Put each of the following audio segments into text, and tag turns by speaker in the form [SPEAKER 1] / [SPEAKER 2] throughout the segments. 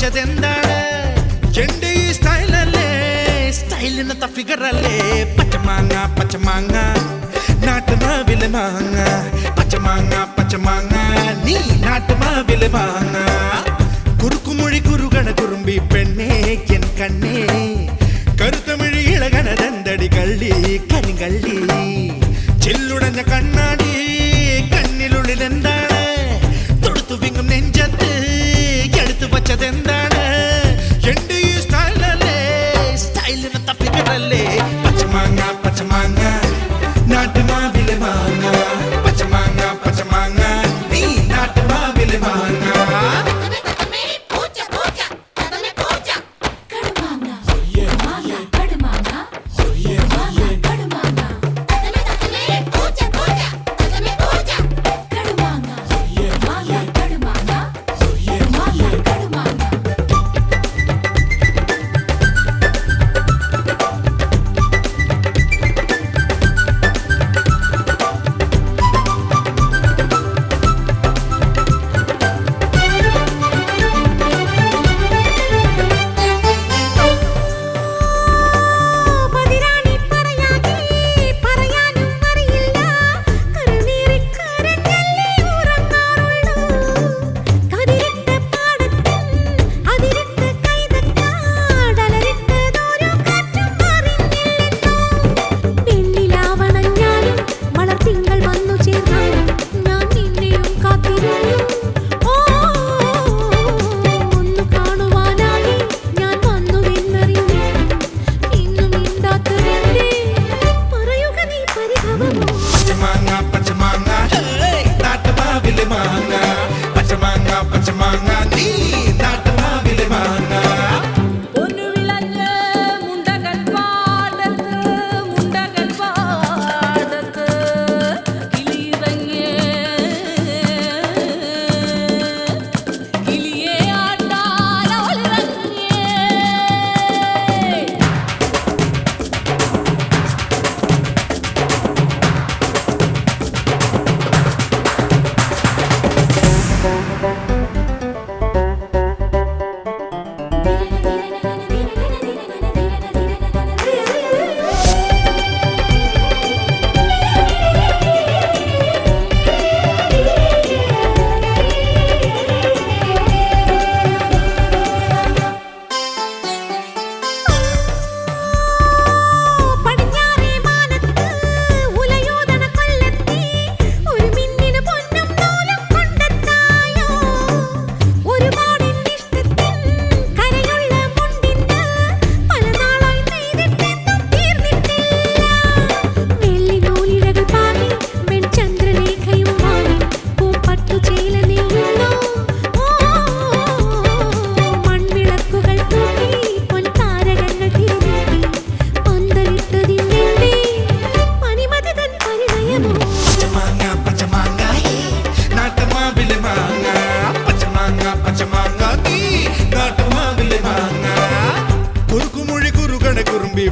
[SPEAKER 1] വച്ചതെന്താണ് എന്റെ ഈ സ്റ്റൈലല്ലേ സ്റ്റൈലിനത്ത ഫിഗറല്ലേ പച്ചമാങ്ങ പച്ചമാങ്ങ നാട്ടുമാവിലെ മാങ്ങ പച്ചമാങ്ങ പച്ചമാങ്ങ നീ നാട്ടുമാവിലെ മാങ്ങ കുറുക്കുമൊഴി കുറുകണ കുറുമ്പി പെണ്ണേ എൻ കണ്ണേ കറുത്തമിഴി ഇളകണതെന്തടി കള്ളി കരിങ്കള്ളി ചില്ലുടഞ്ഞ കണ്ണാടി കണ്ണിലുള്ളിൽ എന്താണ് തൊടുത്തു വിങ്ങും നെഞ്ചത്ത് എടുത്തു വച്ചതെന്താണ് എന്റെ ഈ സ്റ്റൈലല്ലേ സ്റ്റൈലിനത്ത ഫിഗറല്ലേ പച്ചമാങ്ങ പച്ചമാങ്ങ നാട്ടുമാവിലെ മാങ്ങ പച്ചമാങ്ങ പച്ചമാങ്ങ നീ നാട്ടുമാവിലെ മാങ്ങ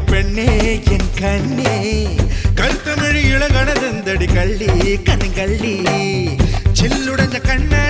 [SPEAKER 1] പെണ്ണേ എൻ കണ്ണേ കറുത്തമിഴി ഇളകണതെന്തടി കള്ളി കണ്ണി കള്ളി ചില്ലുടഞ്ഞ കണ്ണ